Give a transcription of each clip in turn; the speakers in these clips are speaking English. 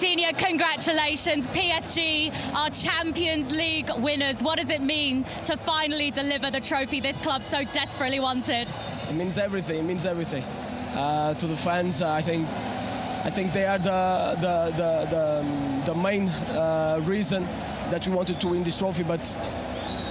Vitinha, congratulations. PSG are Champions League winners. What does it mean to finally deliver the trophy this club so desperately wanted? It means everything. It means everything. To the fans, I think they are the main reason that we wanted to win this trophy. But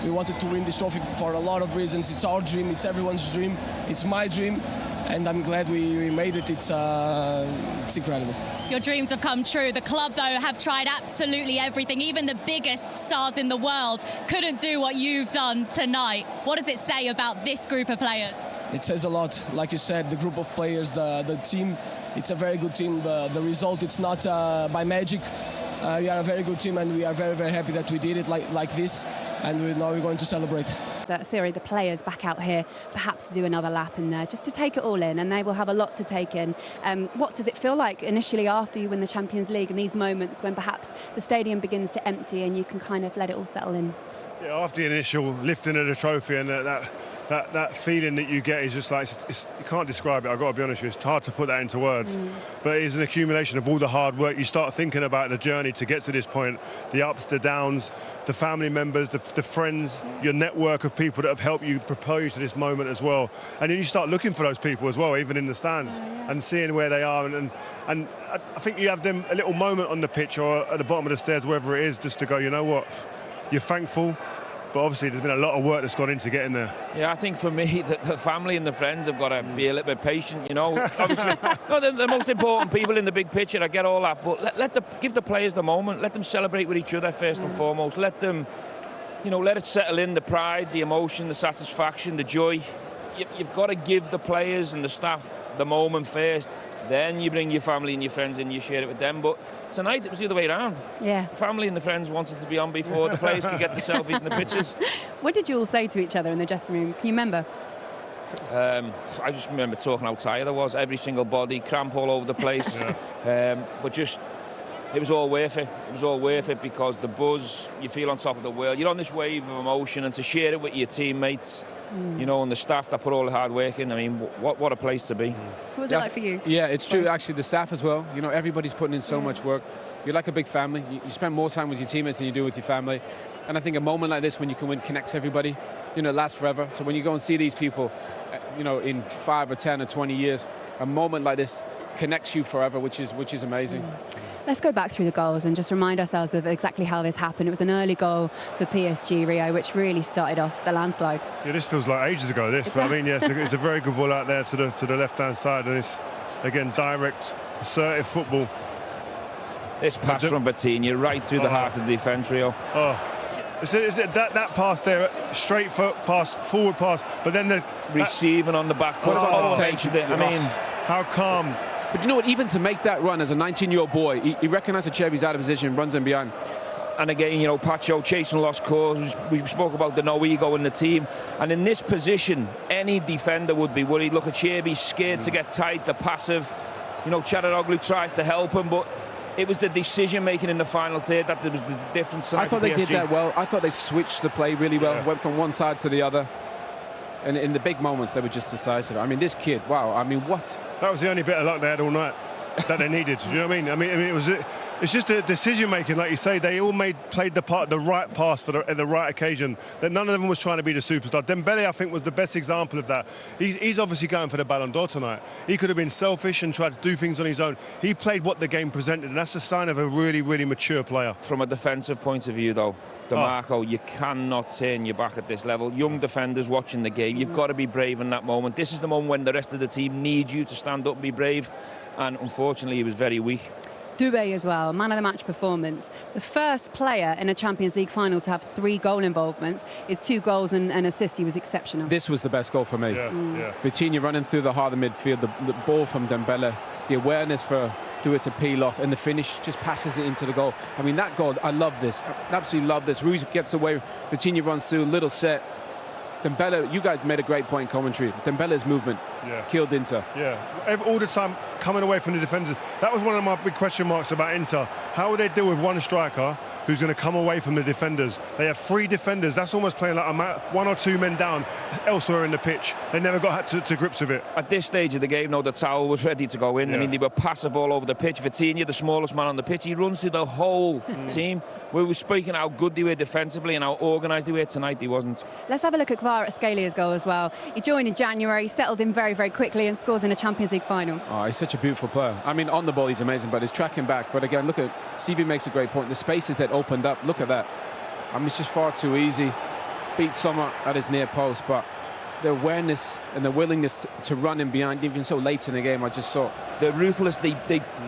we wanted to win this trophy for a lot of reasons. It's our dream. It's everyone's dream. It's my dream. And I'm glad we made it. It's incredible. Your dreams have come true. The club, though, have tried absolutely everything. Even the biggest stars in the world couldn't do what you've done tonight. What does it say about this group of players? It says a lot. Like you said, the group of players, the team, it's a very good team. The result, it's not by magic. We are a very good team, and we are very, very happy that we did it like this. And now we're going to celebrate. Siri, the players back out here, perhaps to do another lap in there, just to take it all in, and they will have a lot to take in. What does it feel like initially after you win the Champions League, and these moments when perhaps the stadium begins to empty and you can kind of let it all settle in? Yeah, after the initial lifting of the trophy and that feeling that you get is just like, you can't describe it. I've got to be honest with you, it's hard to put that into words. But it is an accumulation of all the hard work. You start thinking about the journey to get to this point, the ups, the downs, the family members, the friends, your network of people that have helped you propel you to this moment as well. And then you start looking for those people as well, even in the stands, and seeing where they are. And I think you have them a little moment on the pitch or at the bottom of the stairs, wherever it is, just to go, you know what, you're thankful. But obviously there's been a lot of work that's gone into getting there. Yeah, I think for me, the family and the friends have got to be a little bit patient, you know. Obviously, no, they're the most important people in the big picture, I get all that. But give the players the moment, let them celebrate with each other first and foremost. Let them, you know, let it settle in, the pride, the emotion, the satisfaction, the joy. You've got to give the players and the staff the moment first. Then you bring your family and your friends in, you share it with them. But tonight it was the other way around. Yeah. The family and the friends wanted to be on before the players could get the selfies and the pictures. What did you all say to each other in the dressing room? Can you remember? I just remember talking how tired I was. Every single body, cramp all over the place. But just, it was all worth it. It was all worth it because the buzz, you feel on top of the world. You're on this wave of emotion, and to share it with your teammates, you know, and the staff that put all the hard work in. I mean, what a place to be. What was it like for you? Yeah, it's true. Actually, the staff as well. You know, everybody's putting in so much work. You're like a big family. You spend more time with your teammates than you do with your family. And I think a moment like this, when you can win, connects everybody. You know, it lasts forever. So when you go and see these people, you know, in 5 or 10 or 20 years, a moment like this connects you forever, which is amazing. Let's go back through the goals and just remind ourselves of exactly how this happened. It was an early goal for PSG, Rio, which really started off the landslide. Yeah, this feels like ages ago, this. But I mean, yes, it's a very good ball out there to the left-hand side, and it's, again, direct, assertive football. This pass from Vitinha right through the heart of the defence, Rio. That pass there, straight foot pass, forward pass, but then the receiving on the back foot. I mean, how calm. But you know what, even to make that run as a 19-year-old boy, he recognised that Cherby's out of position, runs in behind. And again, you know, Pacho chasing lost cause. We spoke about the no ego in the team. And in this position, any defender would be worried. Look at Cherby, scared to get tight, the passive. You know, Çalhanoğlu tries to help him, but it was the decision-making in the final third that was the difference. I thought they did that well. I thought they switched the play really well, went from one side to the other. And in the big moments, they were just decisive. I mean, this kid, wow, I mean, what? That was the only bit of luck they had all night that they needed. Do you know what I mean? It's just a decision-making, like you say. They all played the right pass for the right occasion. That none of them was trying to be the superstar. Dembele, I think, was the best example of that. He's obviously going for the Ballon d'Or tonight. He could have been selfish and tried to do things on his own. He played what the game presented, and that's a sign of a really, really mature player. From a defensive point of view, though, DeMarco, you cannot turn your back at this level. Young defenders watching the game, you've got to be brave in that moment. This is the moment when the rest of the team needs you to stand up and be brave, and unfortunately he was very weak. Doue as well, man of the match performance. The first player in a Champions League final to have 3 goal involvements. His 2 goals and assists, he was exceptional. This was the best goal for me. Vitinha running through the heart of the midfield, the ball from Dembele, the awareness for Doue to peel off, and the finish just passes it into the goal. I mean, that goal, I love this. I absolutely love this. Ruiz gets away, Vitinha runs through, little set. Dembele, you guys made a great point in commentary. Dembele's movement, killed Inter. Yeah, all the time coming away from the defenders. That was one of my big question marks about Inter. How will they deal with one striker who's going to come away from the defenders? They have 3 defenders. That's almost playing like 1 or 2 men down elsewhere in the pitch. They never got to grips with it. At this stage of the game, the towel was ready to go in. Yeah. I mean, they were passive all over the pitch. Vitinha, the smallest man on the pitch, he runs through the whole team. We were speaking how good they were defensively and how organised they were. Tonight they wasn't. Let's have a look at Kvaratskhelia goal as well. He joined in January, settled in very, very quickly and scores in a Champions League final. Oh, he's such a beautiful player. I mean, on the ball he's amazing, but he's tracking back. But again, look at Stevie makes a great point. The spaces that opened up, look at that. I mean, it's just far too easy. Beat Sommer at his near post, but the awareness and the willingness to run in behind, even so late in the game, I just saw. They're ruthless. They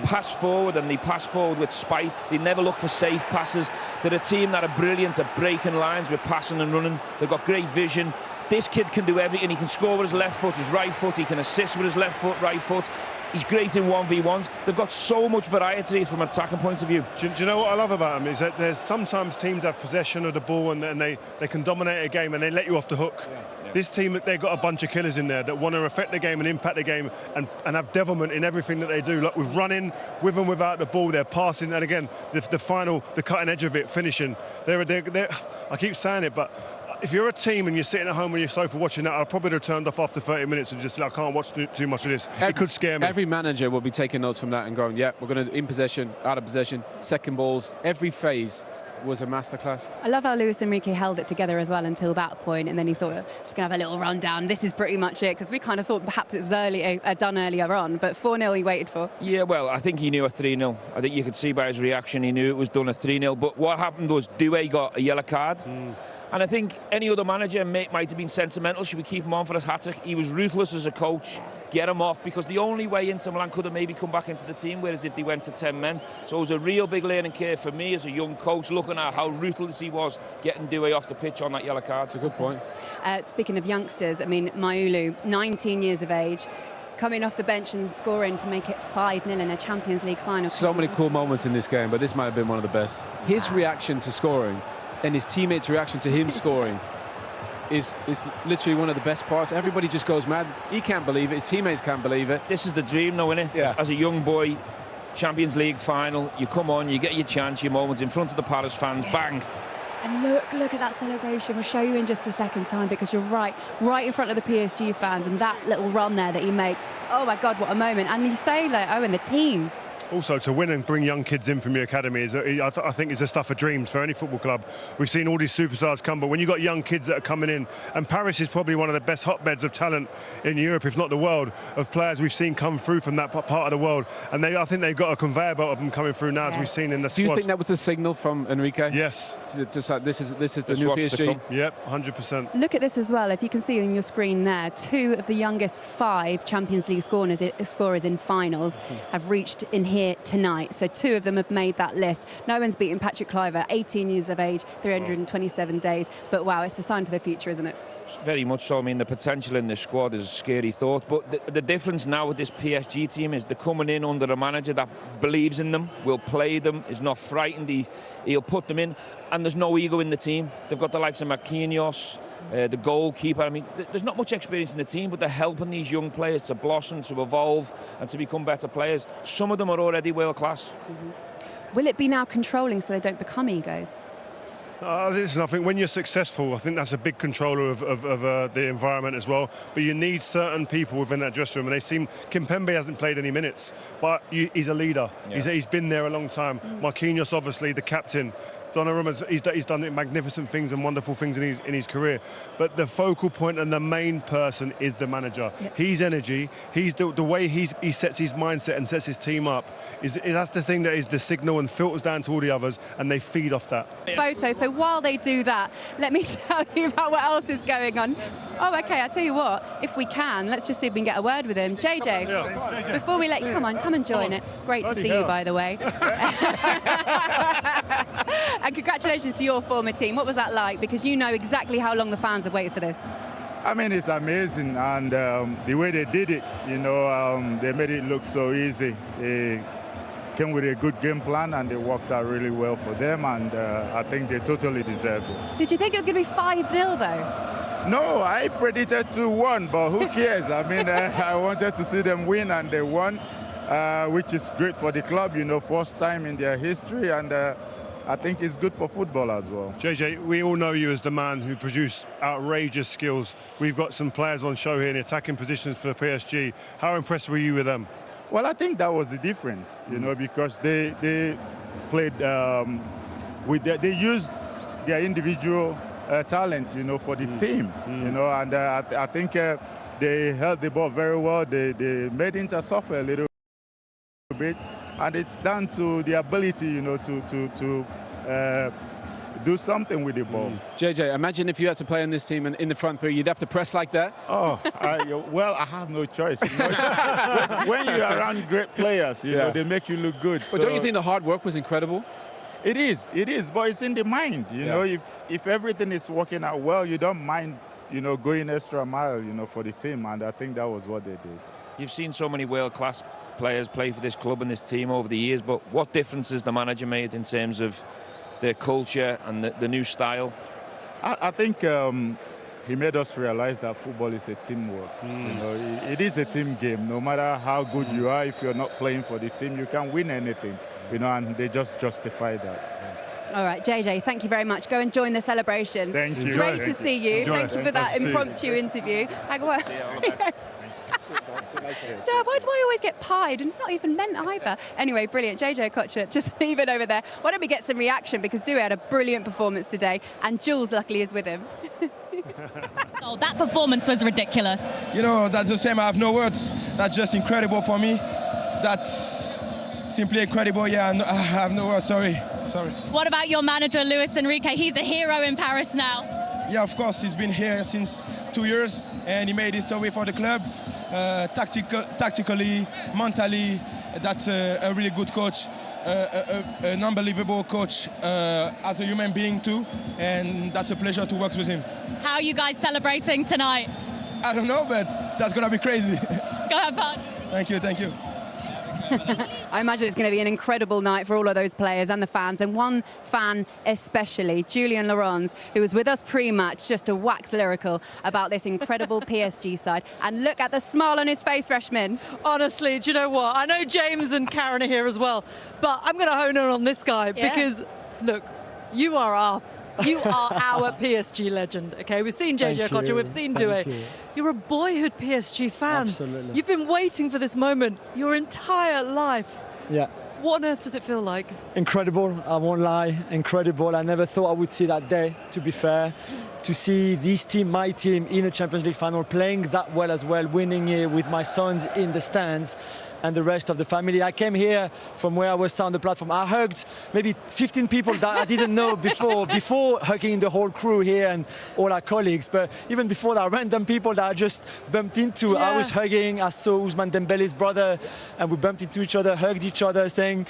pass forward, and they pass forward with spite. They never look for safe passes. They're a team that are brilliant at breaking lines with passing and running. They've got great vision. This kid can do everything. He can score with his left foot, his right foot. He can assist with his left foot, right foot. He's great in 1v1s. They've got so much variety from an attacking point of view. Do you know what I love about them is that there's sometimes teams have possession of the ball and they can dominate a game and they let you off the hook. Yeah. This team, they've got a bunch of killers in there that want to affect the game and impact the game and have devilment in everything that they do. Like with running, with and without the ball, they're passing, and again, the cutting edge of it, finishing. They're I keep saying it, but if you're a team and you're sitting at home on your sofa watching that, I'll probably have turned off after 30 minutes and just said, I can't watch too much of this. It could scare me. Every manager will be taking notes from that and going, yeah, we're going to in possession, out of possession, second balls. Every phase was a masterclass. I love how Luis Enrique held it together as well until that point, and then he thought, I'm just going to have a little rundown. This is pretty much it, because we kind of thought perhaps it was done earlier on, but 4-0 he waited for. Yeah, well, I think he knew a 3-0. I think you could see by his reaction he knew it was done at 3-0. But what happened was Doue got a yellow card. And I think any other manager might have been sentimental. Should we keep him on for his hat-trick? He was ruthless as a coach. Get him off, because the only way Inter Milan could have maybe come back into the team, whereas if they went to 10 men. So it was a real big learning curve for me as a young coach, looking at how ruthless he was getting Doue off the pitch on that yellow card. That's a good point. Speaking of youngsters, I mean, Maulu, 19 years of age, coming off the bench and scoring to make it 5-0 in a Champions League final. So many cool moments in this game, but this might have been one of the best. His reaction to scoring and his teammates' reaction to him scoring is literally one of the best parts. Everybody just goes mad. He can't believe it. His teammates can't believe it. This is the dream, though, isn't it? Yeah. As a young boy, Champions League final, you come on, you get your chance, your moments in front of the Paris fans, bang. And look at that celebration. We'll show you in just a second's time, because you're right in front of the PSG fans, and that little run there that he makes. Oh my God, what a moment. And you say, like, oh, and the team. Also, to win and bring young kids in from your academy I think is the stuff of dreams for any football club. We've seen all these superstars come, but when you've got young kids that are coming in, and Paris is probably one of the best hotbeds of talent in Europe, if not the world, of players we've seen come through from that part of the world. And I think they've got a conveyor belt of them coming through now, as we've seen in the squad. Do you think that was a signal from Enrique? Yes. Just like, this is the new PSG. Yep, 100%. Look at this as well. If you can see on your screen there, 2 of the youngest 5 Champions League scorers in finals have reached in here tonight. So 2 of them have made that list. No one's beaten Patrick Kluivert, 18 years of age, 327 days. But wow, it's a sign for the future, isn't it? Very much so. I mean, the potential in this squad is a scary thought. But the difference now with this PSG team is they're coming in under a manager that believes in them, will play them, is not frightened. He'll put them in, and there's no ego in the team. They've got the likes of Marquinhos, the goalkeeper. I mean, there's not much experience in the team, but they're helping these young players to blossom, to evolve, and to become better players. Some of them are already world class. Will it be now controlling so they don't become egos? Listen, I think when you're successful, I think that's a big controller of the environment as well. But you need certain people within that dressing room, and they seem. Kimpembe hasn't played any minutes, but he's a leader. Yeah. He's been there a long time. Marquinhos, obviously, the captain. Donnarumma's he's done magnificent things and wonderful things in his career, but the focal point and the main person is the manager. Yep. His energy, the way he sets his mindset and sets his team up that's the thing that is the signal and filters down to all the others, and they feed off that. Photo. So while they do that, let me tell you about what else is going on. Oh, okay. I tell you what. If we can, let's just see if we can get a word with him. JJ, JJ. Before we let you come and join it. Great to see you, by the way. And congratulations to your former team. What was that like? Because you know exactly how long the fans have waited for this. I mean, it's amazing, and the way they did it, they made it look so easy. They came with a good game plan, and they worked out really well for them, and I think they totally deserved it. Did you think it was going to be 5-0 though? No, I predicted 2-1, but who cares? I mean, I wanted to see them win, and they won, which is great for the club, you know, first time in their history, and I think it's good for football as well. JJ, we all know you as the man who produced outrageous skills. We've got some players on show here in attacking positions for PSG. How impressed were you with them? Well, I think that was the difference, you know, because they played they used their individual talent, you know, for the team, you know, and I think they held the ball very well. They made Inter suffer a little bit, and it's down to the ability, you know, to do something with the ball. JJ, imagine if you had to play in this team and in the front three, you'd have to press like that. Oh, well, I have no choice. You know? when you're around great players, you know, they make you look good. But don't you think the hard work was incredible? It is, but it's in the mind, you know. If everything is working out well, you don't mind, you know, going extra mile, you know, for the team, and I think that was what they did. You've seen so many world-class players play for this club and this team over the years, but what difference has the manager made in terms of their culture and the new style? I think he made us realize that football is a teamwork. You know, it is a team game. No matter how good you are, if you're not playing for the team, you can't win anything. You know, and they just justify that. All right, JJ, thank you very much. Go and join the celebration. Thank you. Great to see you. Thank you for that impromptu interview. Why do I always get pied? And it's not even meant either. Anyway, brilliant. JJ Okocha, just leave it over there. Why don't we get some reaction? Because Doue had a brilliant performance today, and Jules, luckily, is with him. Oh, that performance was ridiculous. You know, that's the same. I have no words. That's just incredible for me. That's simply incredible. Yeah, I have no words. Sorry. What about your manager, Luis Enrique? He's a hero in Paris now. Yeah, of course. He's been here since 2 years, and he made history for the club. Tactically, mentally, that's a really good coach, an unbelievable coach as a human being too, and that's a pleasure to work with him. How are you guys celebrating tonight? I don't know, but that's gonna be crazy. Go have fun. Thank you. I imagine it's going to be an incredible night for all of those players and the fans, and one fan especially, Julien Laurens, who was with us pre-match, just to wax lyrical about this incredible PSG side. And look at the smile on his face, Reshmin. Honestly, do you know what? I know James and Karen are here as well, but I'm going to hone in on this guy because, look, you are our PSG legend, okay? We've seen JJ Okocha, we've seen Doue. You're a boyhood PSG fan. Absolutely. You've been waiting for this moment your entire life. Yeah. What on earth does it feel like? Incredible, I won't lie, incredible. I never thought I would see that day, to be fair. To see this team, my team, in a Champions League final, playing that well as well, winning here with my sons in the stands, and the rest of the family. I came here from where I was on the platform. I hugged maybe 15 people that I didn't know before hugging the whole crew here and all our colleagues. But even before that, random people that I just bumped into, Yeah. I was hugging. I saw Ousmane Dembele's brother, and we bumped into each other, hugged each other, saying,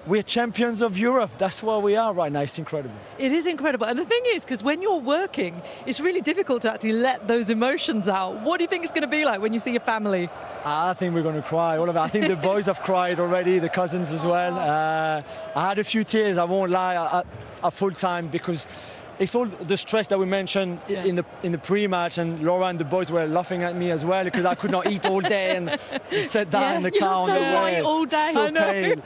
we're champions of Europe. That's where we are right now. It's incredible. It is incredible. And the thing is, because when you're working, it's really difficult to actually let those emotions out. What do you think it's going to be like when you see your family? I think we're going to cry, all of it. I think the boys have cried already, the cousins as well. I had a few tears, I won't lie, at full time, because it's all the stress that we mentioned in the pre-match, and Laura and the boys were laughing at me as well because I could not eat all day, and we sat down in the car on the way. White all day. So pale.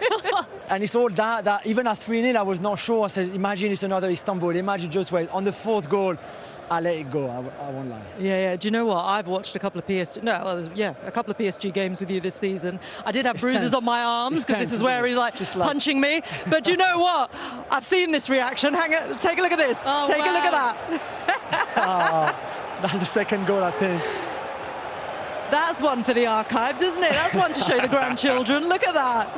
And it's all that even at 3-0 I was not sure. I said, imagine it's another Istanbul, imagine just wait. On the fourth goal, I let it go, I won't lie. Yeah. Do you know what? I've watched a couple of PSG games with you this season. I did have bruises on my arms because this is where he's like punching me. But do you know what? I've seen this reaction. Take a look at this. Take a look at that. That's the second goal, I think. That's one for the archives, isn't it? That's one to show the grandchildren. Look at that.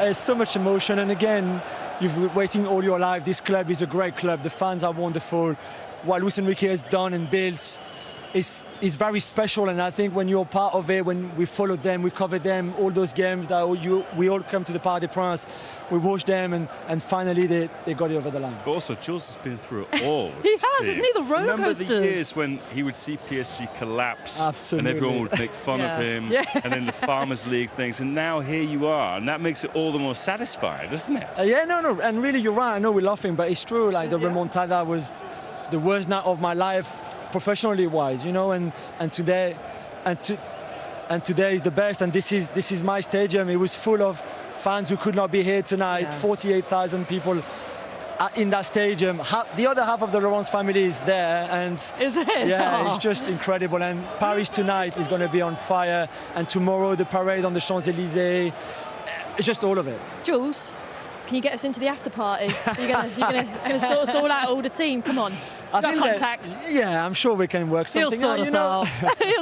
There's so much emotion, and again, you've been waiting all your life. This club is a great club. The fans are wonderful. What Luis Enrique has done and built is very special. And I think when you're part of it, when we followed them, we covered them, all those games that we all come to the Parc des Princes, we watched them, and finally they got it over the line. But also, Jules has been through it all. He has, isn't he? The roller Remember coasters. the years when he would see PSG collapse, Absolutely. and everyone would make fun of him, and then the Farmers League things, and now here you are, and that makes it all the more satisfying, doesn't it? No, and really you're right. I know we're laughing, but it's true. Like the remontada was the worst night of my life, professionally wise, you know. And today is the best. And this is my stadium. It was full of fans who could not be here tonight. Yeah. 48,000 people in that stadium. The other half of the Laurence family is there, and is it? Yeah, it's just incredible. And Paris tonight is going to be on fire, and tomorrow the parade on the Champs-Élysées. It's just all of it. Jules, can you get us into the after party? You're gonna sort us all out, all the team. Come on. I think contacts. Yeah, I'm sure we can work something out. He'll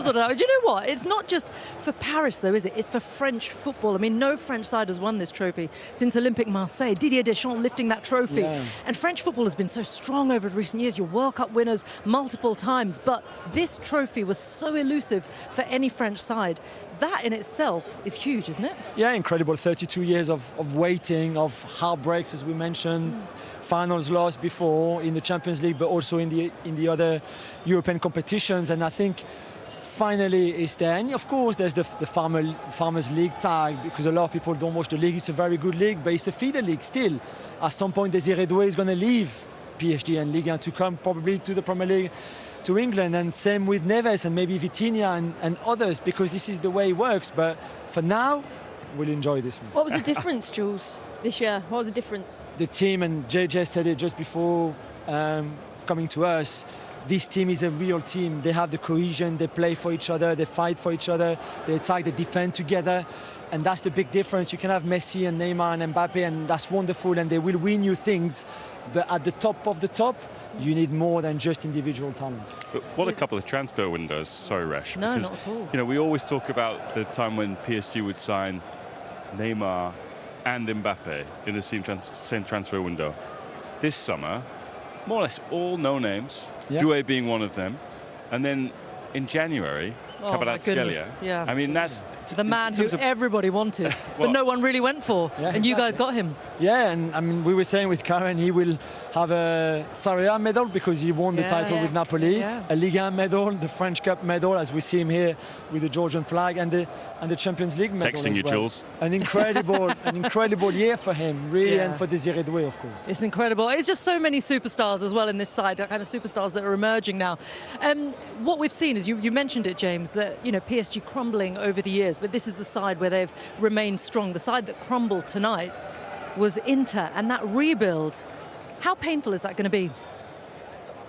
sort it out. Do you know what? It's not just for Paris, though, is it? It's for French football. I mean, no French side has won this trophy since Olympique Marseille. Didier Deschamps lifting that trophy. Yeah. And French football has been so strong over recent years. You're World Cup winners multiple times. But this trophy was so elusive for any French side. That in itself is huge, isn't it? Yeah, incredible. 32 years of waiting, of heartbreaks, as we mentioned. Finals lost before in the Champions League, but also in the other European competitions. And I think finally it's there. And of course, there's the Farmers League tag, because a lot of people don't watch the league. It's a very good league, but it's a feeder league still. At some point, Désiré Doué is going to leave PSG and Ligue 1 to come probably to the Premier League, to England, and same with Neves and maybe Vitinha and others, because this is the way it works. But for now, we'll enjoy this one. What was the difference, Jules, this year? What was the difference? The team, and JJ said it just before coming to us, this team is a real team. They have the cohesion, they play for each other, they fight for each other, they attack, they defend together. And that's the big difference. You can have Messi and Neymar and Mbappe, and that's wonderful, and they will win you things. But at the top of the top, you need more than just individual talent. But what a couple of transfer windows. Sorry, Resh. No, because, not at all. You know, we always talk about the time when PSG would sign Neymar and Mbappe in the same transfer window. This summer, more or less all no names, Doue being one of them. And then in January, Kvaratskhelia. Yeah. I mean, that's the man who everybody wanted, but no one really went for. Yeah, and you guys got him. Yeah, and I mean, we were saying with Karen, he will have a Serie A medal because he won the title with Napoli, a Ligue 1 medal, the French Cup medal, as we see him here with the Georgian flag, and the Champions League medal. Texting you, Jules. An incredible year for him, really, and for Désiré Doué, of course. It's incredible. It's just so many superstars as well in this side, that kind of superstars that are emerging now. What we've seen is, you mentioned it, James, that PSG crumbling over the years, but this is the side where they've remained strong. The side that crumbled tonight was Inter, and that rebuild. How painful is that going to be?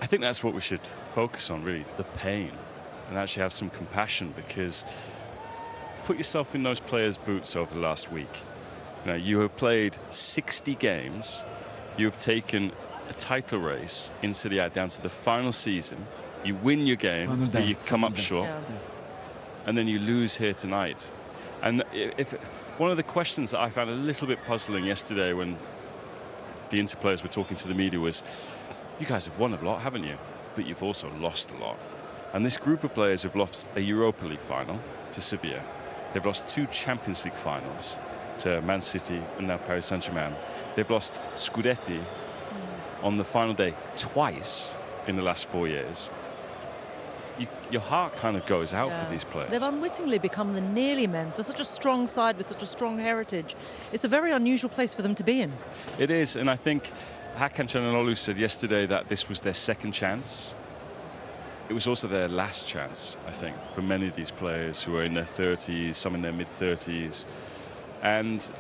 I think that's what we should focus on, really, the pain, and actually have some compassion, because put yourself in those players' boots over the last week. You have played 60 games. You have taken a title race in Serie A down to the final season. You win your game, but you come up short, and then you lose here tonight. And if one of the questions that I found a little bit puzzling yesterday when the Inter players were talking to the media was, you guys have won a lot, haven't you? But you've also lost a lot. And this group of players have lost a Europa League final to Sevilla. They've lost 2 Champions League finals to Man City and now Paris Saint-Germain. They've lost Scudetti on the final day twice in the last 4 years. Your heart kind of goes out for these players. They've unwittingly become the nearly men for such a strong side with such a strong heritage. It's a very unusual place for them to be in. It is, and I think Hakan Çalhanoğlu said yesterday that this was their second chance. It was also their last chance, I think, for many of these players who are in their 30s, some in their mid-30s. And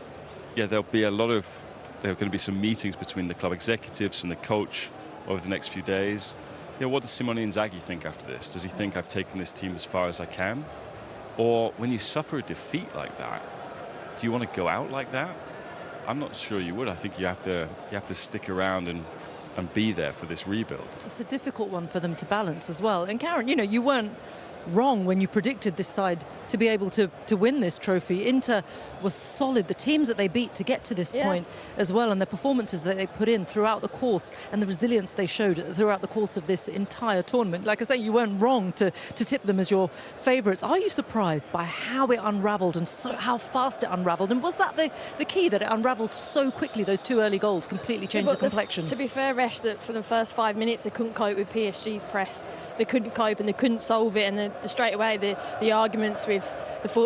there'll be there are going to be some meetings between the club executives and the coach over the next few days. What does Simone Inzaghi think after this? Does he think I've taken this team as far as I can? Or when you suffer a defeat like that, do you want to go out like that? I'm not sure you would. I think you have to stick around and be there for this rebuild. It's a difficult one for them to balance as well. And Karen, you weren't wrong when you predicted this side to be able to win this trophy. Inter was solid. The teams that they beat to get to this point as well, and the performances that they put in throughout the course, and the resilience they showed throughout the course of this entire tournament. Like I say, you weren't wrong to tip them as your favourites. Are you surprised by how it unravelled and how fast it unravelled? And was that the key, that it unravelled so quickly? Those 2 early goals completely changed the complexion. To be fair, Resh, that for the first 5 minutes they couldn't cope with PSG's press. they couldn't cope and they couldn't solve it, and straight away the arguments with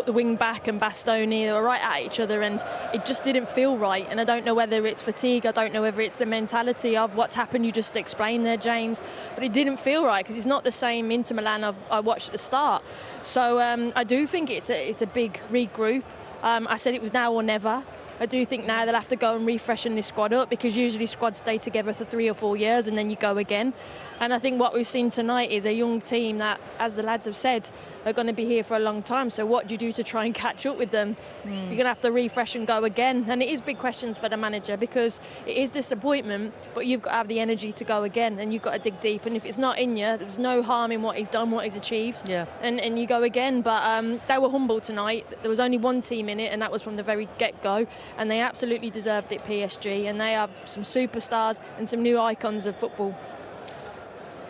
the wing back and Bastoni, they were right at each other, and it just didn't feel right. And I don't know whether it's fatigue, I don't know whether it's the mentality of what's happened, you just explained there, James, but it didn't feel right because it's not the same Inter Milan I watched at the start. So I do think it's a big regroup. I said it was now or never. I do think now they'll have to go and refreshen this squad up, because usually squads stay together for 3 or 4 years and then you go again. And I think what we've seen tonight is a young team that, as the lads have said, are going to be here for a long time. So what do you do to try and catch up with them? You're going to have to refresh and go again. And it is big questions for the manager, because it is disappointment, but you've got to have the energy to go again, and you've got to dig deep. And if it's not in you, there's no harm in what he's done, what he's achieved. Yeah. And you go again. But they were humble tonight. There was only one team in it, and that was from the very get-go. And they absolutely deserved it, PSG. And they have some superstars and some new icons of football.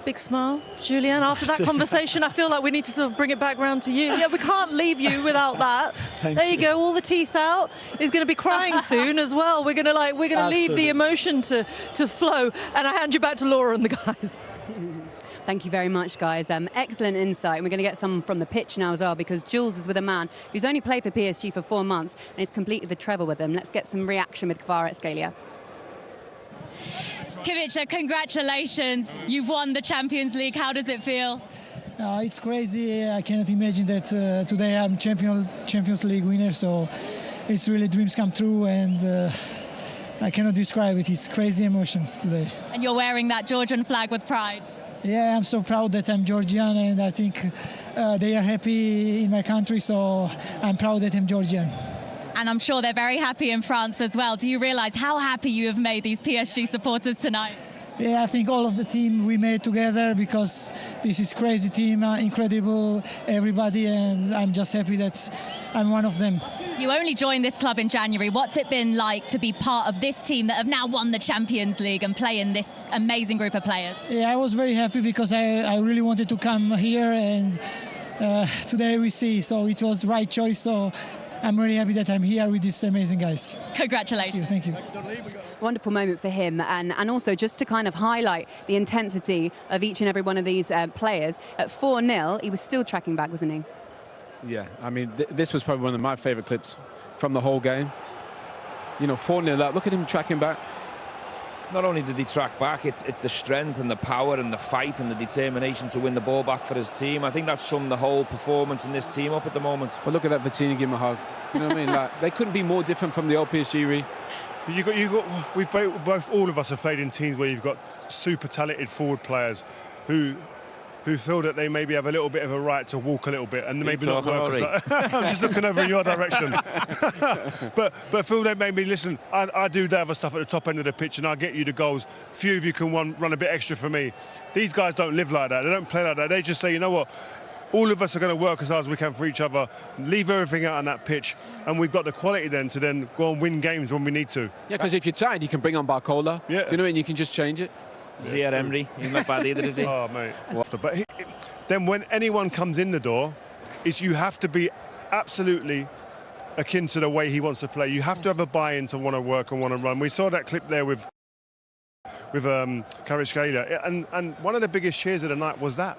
Big smile, Julien. After that conversation, I feel like we need to sort of bring it back round to you. Yeah, we can't leave you without that. There you go, all the teeth out. He's going to be crying soon as well. We're going to leave the emotion to flow. And I hand you back to Laura and the guys. Thank you very much, guys. Excellent insight. We're going to get some from the pitch now as well, because Jules is with a man who's only played for PSG for 4 months and he's completed the treble with them. Let's get some reaction with Kvaratskhelia. Kvaratskhelia, congratulations. You've won the Champions League. How does it feel? It's crazy. I cannot imagine that today I'm Champions League winner. So it's really dreams come true, and I cannot describe it. It's crazy emotions today. And you're wearing that Georgian flag with pride. Yeah, I'm so proud that I'm Georgian, and I think they are happy in my country. So I'm proud that I'm Georgian. And I'm sure they're very happy in France as well. Do you realise how happy you have made these PSG supporters tonight? Yeah, I think all of the team we made together, because this is crazy team, incredible, everybody, and I'm just happy that I'm one of them. You only joined this club in January. What's it been like to be part of this team that have now won the Champions League and play in this amazing group of players? Yeah, I was very happy because I really wanted to come here, and today we see, so it was the right choice. So I'm really happy that I'm here with these amazing guys. Congratulations. Thank you. Wonderful moment for him, and also just to kind of highlight the intensity of each and every one of these players. At 4-0, he was still tracking back, wasn't he? Yeah, I mean, this was probably one of my favourite clips from the whole game. You know, 4-0 up, look at him tracking back. Not only did he track back, it's the strength and the power and the fight and the determination to win the ball back for his team. I think that's summed the whole performance in this team up at the moment. But look at that Vitinha, give him a hug. You know what I mean? Like, they couldn't be more different from the old PSG. All of us have played in teams where you've got super talented forward players who feel that they maybe have a little bit of a right to walk a little bit and maybe not work. I'm just looking over in your direction. but Phil, they made me listen. I do the other stuff at the top end of the pitch, and I get you the goals. Few of you can run a bit extra for me. These guys don't live like that. They don't play like that. They just say, you know what? All of us are going to work as hard as we can for each other, leave everything out on that pitch, and we've got the quality then to then go and win games when we need to. Yeah, because if you're tired, you can bring on Barcola. Yeah. You know, and you can just change it. Ziad Emery, he's not bad either, is he? Oh, mate. But then when anyone comes in the door, you have to be absolutely akin to the way he wants to play. You have to have a buy-in to want to work and want to run. We saw that clip there with Kvaratskhelia, and one of the biggest cheers of the night was that.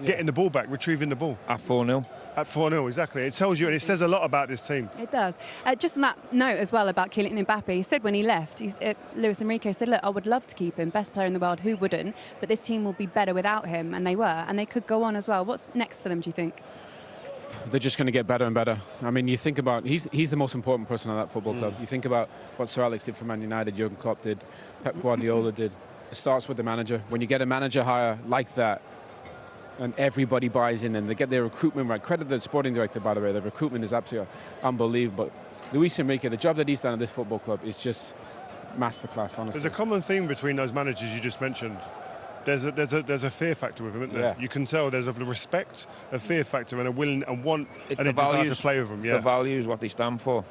Getting the ball back, retrieving the ball. At 4-0. At 4-0, exactly. It tells you, and it says a lot about this team. It does. Just on that note as well about Kylian Mbappe, he said when he left, Luis Enrique said, look, I would love to keep him, best player in the world, who wouldn't? But this team will be better without him, and they were, and they could go on as well. What's next for them, do you think? They're just going to get better and better. I mean, you think about, he's the most important person on that football club. You think about what Sir Alex did for Man United, Jurgen Klopp did, Pep Guardiola did. It starts with the manager. When you get a manager hire like that, and everybody buys in and they get their recruitment right. Credit the sporting director, by the way. The recruitment is absolutely unbelievable. Luis Enrique, the job that he's done at this football club is just masterclass, honestly. There's a common theme between those managers you just mentioned. There's a fear factor with them, isn't there? Yeah. You can tell there's a respect, a fear factor, and a willing and want and a desire to play with them. It's the values, what they stand for.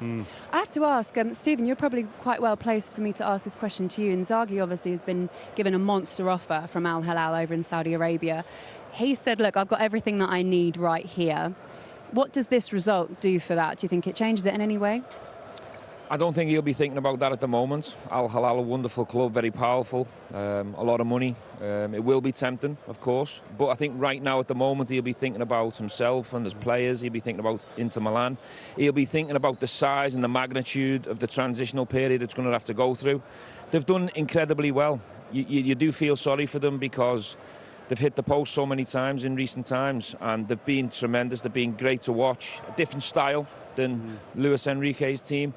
I have to ask, Stephen, you're probably quite well placed for me to ask this question to you. Inzaghi obviously has been given a monster offer from Al Hilal over in Saudi Arabia. He said, look, I've got everything that I need right here. What does this result do for that? Do you think it changes it in any way? I don't think he'll be thinking about that at the moment. Al Hilal, a wonderful club, very powerful, a lot of money. It will be tempting, of course, but I think right now at the moment he'll be thinking about himself and his players. He'll be thinking about Inter Milan. He'll be thinking about the size and the magnitude of the transitional period it's going to have to go through. They've done incredibly well. You do feel sorry for them because they've hit the post so many times in recent times, and they've been tremendous. They've been great to watch. A different style than Luis Enrique's team.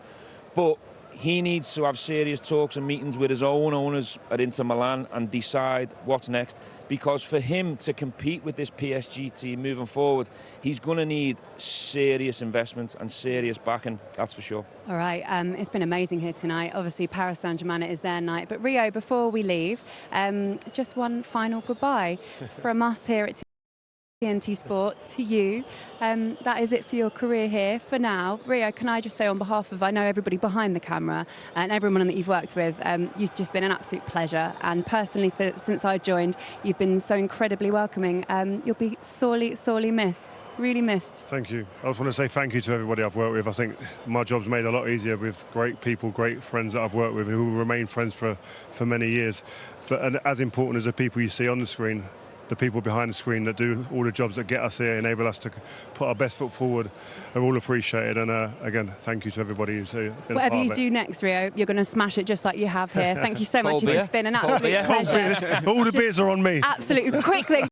But he needs to have serious talks and meetings with his own owners at Inter Milan and decide what's next. Because for him to compete with this PSG team moving forward, he's going to need serious investment and serious backing, that's for sure. All right, it's been amazing here tonight. Obviously, Paris Saint-Germain is their night. But Rio, before we leave, just one final goodbye from us here at TNT Sport to you. That is it for your career here for now. Rio, can I just say on behalf of, I know everybody behind the camera and everyone that you've worked with, you've just been an absolute pleasure. And personally, since I joined, you've been so incredibly welcoming. You'll be sorely, sorely missed. Really missed. Thank you. I just want to say thank you to everybody I've worked with. I think my job's made a lot easier with great people, great friends that I've worked with who will remain friends for many years. And as important as the people you see on the screen, the people behind the screen that do all the jobs that get us here, enable us to put our best foot forward, are all appreciated. And again, thank you to everybody who's been Whatever you part of do next, Rio, you're going to smash it just like you have here. Thank you so much. It's been an absolute pleasure. All the beers are on me. Absolutely. Quick thing.